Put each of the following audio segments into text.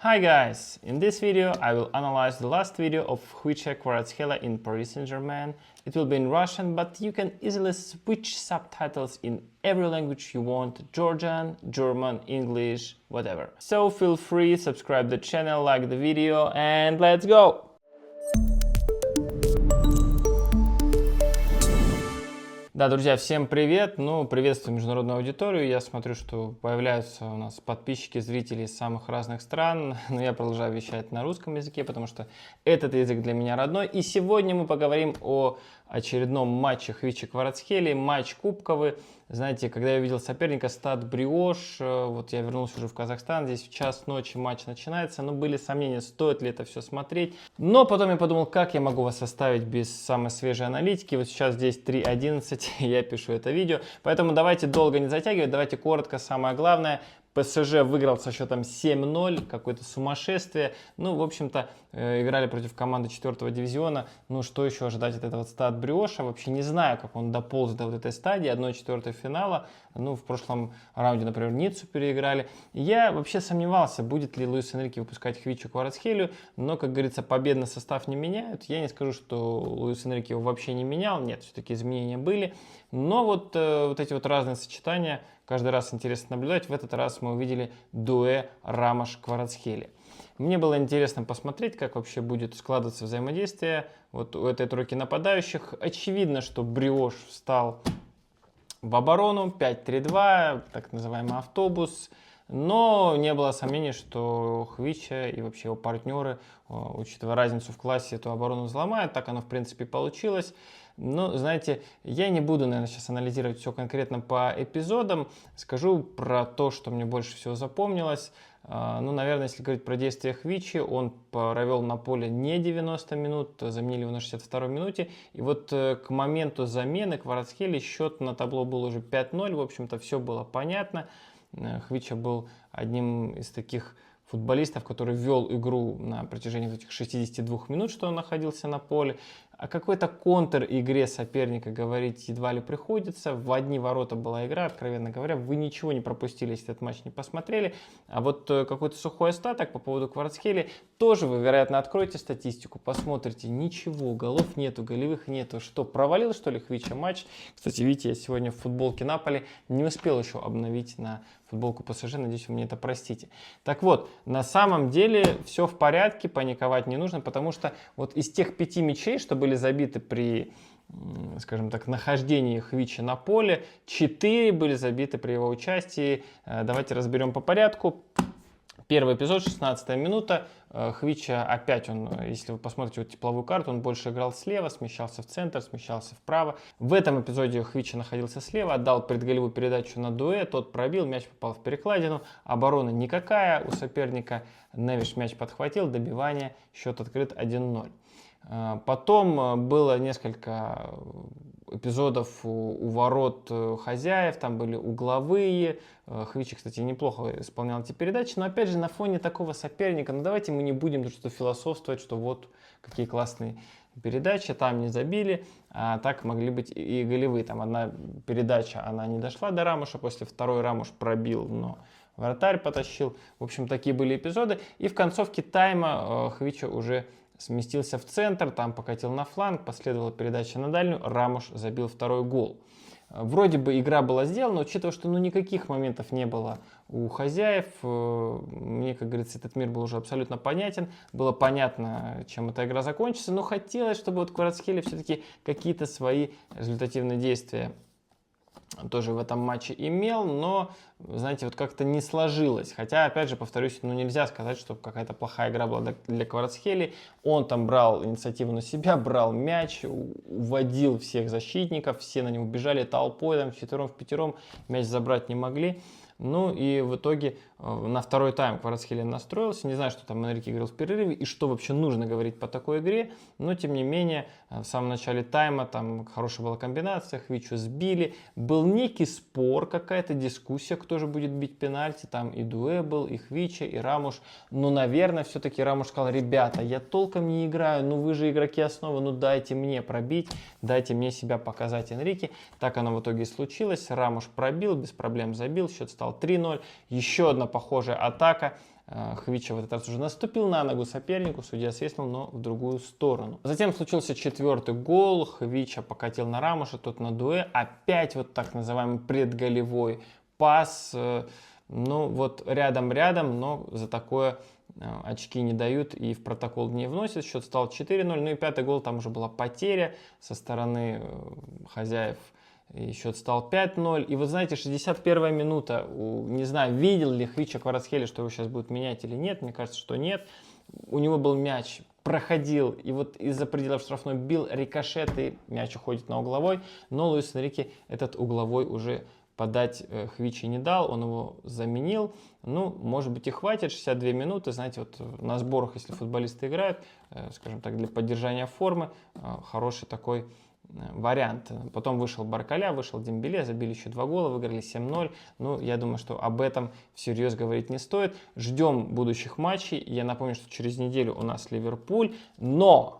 Hi guys! In this video I will analyze the last video of Khvicha Kvaratskhelia in Paris Saint-Germain. It will be in Russian, but you can easily switch subtitles in every language you want: Georgian, German, English, whatever. So feel free, subscribe the channel, like the video, and let's go! Да, друзья, всем привет! Приветствую международную аудиторию. Я смотрю, что появляются у нас подписчики, зрители из самых разных стран. Но я продолжаю вещать на русском языке, потому что этот язык для меня родной. И сегодня мы поговорим о очередном матче Khvicha Kvaratskhelia, матч кубковый. Знаете, когда я видел соперника Стад Бриош, вот я вернулся уже в Казахстан, здесь в час ночи матч начинается, но были сомнения, стоит ли это все смотреть. Но потом я подумал, как я могу вас оставить без самой свежей аналитики. Вот сейчас здесь 3:11, я пишу это видео, поэтому давайте долго не затягивать, давайте коротко, самое главное. ПСЖ выиграл со счетом 7-0, какое-то сумасшествие. В общем-то, играли против команды 4-го дивизиона. Что еще ожидать от этого Стад Бриоша? Вообще не знаю, как он дополз до вот этой стадии 1/4 финала. В прошлом раунде, например, Ниццу переиграли. Я вообще сомневался, будет ли Луис Энрике выпускать Khvicha Kvaratskhelia, но, как говорится, победный состав не меняют. Я не скажу, что Луис Энрике его вообще не менял. Нет, все-таки изменения были. Но вот эти вот разные сочетания каждый раз интересно наблюдать. В этот раз мы увидели дуэ Рамош-Кваратсхелия. Мне было интересно посмотреть, как вообще будет складываться взаимодействие вот у этой тройки нападающих. Очевидно, что Бриош встал в оборону, 5-3-2, так называемый автобус. Но не было сомнений, что Khvicha и вообще его партнеры, учитывая разницу в классе, эту оборону взломают. Так оно, в принципе, получилось. Но, знаете, я не буду, наверное, сейчас анализировать все конкретно по эпизодам. Скажу про то, что мне больше всего запомнилось. Наверное, если говорить про действия Khvicha, он провел на поле не 90 минут, заменили его на 62-й минуте. И вот к моменту замены Kvaratskhelia счет на табло был уже 5-0. В общем-то, все было понятно. Khvicha был одним из таких футболистов, который вел игру на протяжении этих 62 минут, что он находился на поле. О какой-то контр-игре соперника говорить едва ли приходится. В одни ворота была игра, откровенно говоря. Вы ничего не пропустили, если этот матч не посмотрели. А вот какой-то сухой остаток по поводу Kvaratskhelia тоже вы, вероятно, откроете статистику, посмотрите. Ничего, голов нету, голевых нету. Что, провалил, что ли, Khvicha матч? Кстати, видите, я сегодня в футболке Наполи не успел еще обновить на футболку ПСЖ. Надеюсь, вы мне это простите. Так вот, на самом деле все в порядке, паниковать не нужно, потому что вот из тех 5 мячей, что были забиты при, скажем так, нахождении Khvicha на поле, 4 были забиты при его участии. Давайте разберем по порядку. Первый эпизод, 16-я минута. Khvicha опять, если вы посмотрите вот тепловую карту, он больше играл слева, смещался в центр, смещался вправо. В этом эпизоде Khvicha находился слева, отдал предголевую передачу на дуэ, тот пробил, мяч попал в перекладину. Оборона никакая у соперника. Невиш мяч подхватил, добивание, счет открыт 1-0. Потом было несколько эпизодов у ворот хозяев, там были угловые. Khvicha, кстати, неплохо исполнял эти передачи, но опять же на фоне такого соперника, давайте мы не будем тут что философствовать, что вот какие классные передачи, там не забили, а так могли быть и голевые. Там одна передача, она не дошла до Рамоша, после второй Рамош пробил, но вратарь потащил. В общем, такие были эпизоды. И в концовке тайма Khvicha уже сместился в центр, там покатил на фланг, последовала передача на дальнюю, Рамош забил второй гол. Вроде бы игра была сделана, учитывая, что никаких моментов не было у хозяев. Мне, как говорится, этот мир был уже абсолютно понятен. Было понятно, чем эта игра закончится, но хотелось, чтобы вот Kvaratskhelia все-таки какие-то свои результативные действия тоже в этом матче имел, но, знаете, вот как-то не сложилось. Хотя, опять же, повторюсь, нельзя сказать, что какая-то плохая игра была для Kvaratskhelia. Он там брал инициативу на себя, брал мяч, уводил всех защитников, все на него бежали толпой, там, вчетвером, впятером, мяч забрать не могли. И в итоге на второй тайм Kvaratskhelia настроился. Не знаю, что там Энрике говорил в перерыве и что вообще нужно говорить по такой игре. Но, тем не менее, в самом начале тайма там хорошая была комбинация. Khvicha сбили. Был некий спор, какая-то дискуссия, кто же будет бить пенальти. Там и дуэ был, и Khvicha, и Рамош. Но, наверное, все-таки Рамош сказал: ребята, я толком не играю, вы же игроки основы, дайте мне пробить, дайте мне себя показать, Энрике. Так оно в итоге и случилось. Рамош пробил, без проблем забил, счет стал 3-0. Еще одна похожая атака. Хвича в этот раз уже наступил на ногу сопернику, судья свистнул, но в другую сторону. Затем случился 4-й гол, Хвича покатил на Рамоша, тот на Дуэ, опять вот так называемый предголевой пас, ну вот рядом-рядом, но за такое очки не дают и в протокол не вносят. Счет стал 4-0. Ну и 5-й гол, там уже была потеря со стороны хозяев. И счет стал 5-0. И вы знаете, 61-я минута. Не знаю, видел ли Хвича Кварацхелия, что его сейчас будут менять или нет. Мне кажется, что нет. У него был мяч, проходил. И вот из-за пределов штрафной бил рикошет, и мяч уходит на угловой. Но Луис Энрике этот угловой уже подать Хвичи не дал, он его заменил. Ну, может быть и хватит, 62 минуты. Знаете, вот на сборах, если футболисты играют, скажем так, для поддержания формы, хороший такой вариант. Потом вышел Баркаля, вышел Дембеле, забили еще 2 гола, выиграли 7-0. Ну, я думаю, что об этом всерьез говорить не стоит. Ждем будущих матчей. Я напомню, что через неделю у нас Ливерпуль. Но,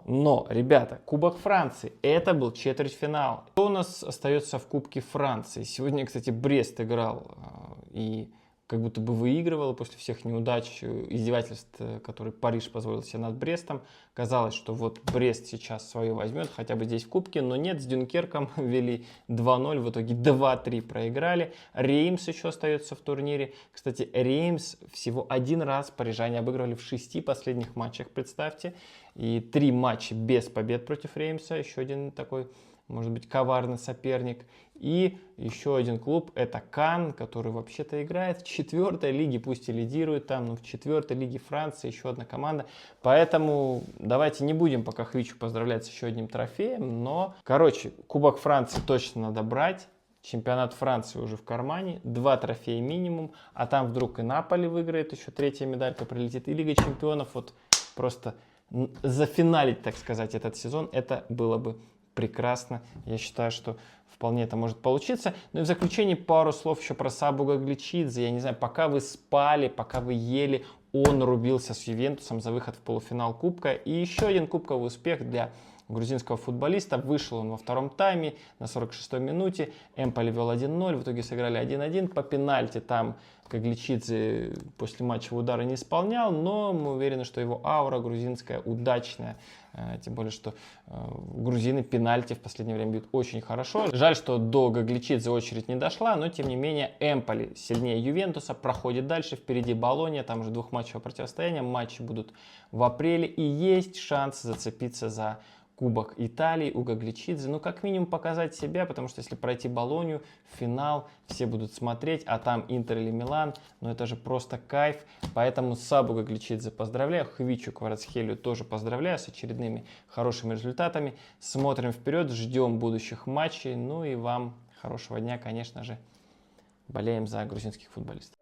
ребята, Кубок Франции. Это был четвертьфинал. Что у нас остается в Кубке Франции? Сегодня, кстати, Брест играл и как будто бы выигрывал после всех неудач, издевательств, которые Париж позволил себе над Брестом. Казалось, что вот Брест сейчас свое возьмет, хотя бы здесь в Кубке, но нет, с Дюнкерком вели 2-0, в итоге 2-3 проиграли. Реймс еще остается в турнире. Кстати, Реймс всего один раз парижане обыгрывали в 6 последних матчах, представьте. И 3 матча без побед против Реймса, еще один такой, может быть, коварный соперник. И еще один клуб, это Кан, который вообще-то играет в 4-й лиге, пусть и лидирует там, но в 4-й лиге Франции еще одна команда. Поэтому давайте не будем пока Хвичу поздравлять с еще одним трофеем, но, короче, Кубок Франции точно надо брать. Чемпионат Франции уже в кармане, 2 трофея минимум, а там вдруг и Наполи выиграет, еще 3-я медалька прилетит, и Лига Чемпионов. Вот просто зафиналить, так сказать, этот сезон, это было бы прекрасно. Я считаю, что вполне это может получиться. Ну и в заключение пару слов еще про Сабу Гагличидзе. Я не знаю, пока вы спали, пока вы ели, он рубился с Ювентусом за выход в полуфинал Кубка. И еще один кубковый успех для грузинского футболиста. Вышел он во втором тайме на 46-й минуте. Эмполи вел 1-0, в итоге сыграли 1-1. По пенальти там Гагличидзе после матча удара не исполнял, но мы уверены, что его аура грузинская удачная. Тем более, что грузины пенальти в последнее время бьют очень хорошо. Жаль, что до Гагличидзе очередь не дошла, но тем не менее Эмполи сильнее Ювентуса, проходит дальше, впереди Болонья, там уже двухматчевое противостояние, матчи будут в апреле и есть шанс зацепиться за Кубок Италии у Гагличидзе, ну как минимум показать себя, потому что если пройти Болонью, финал, все будут смотреть, а там Интер или Милан, ну это же просто кайф, поэтому Сабу Гагличидзе поздравляю, Хвичу Кварацхелию тоже поздравляю с очередными хорошими результатами, смотрим вперед, ждем будущих матчей, ну и вам хорошего дня, конечно же, болеем за грузинских футболистов.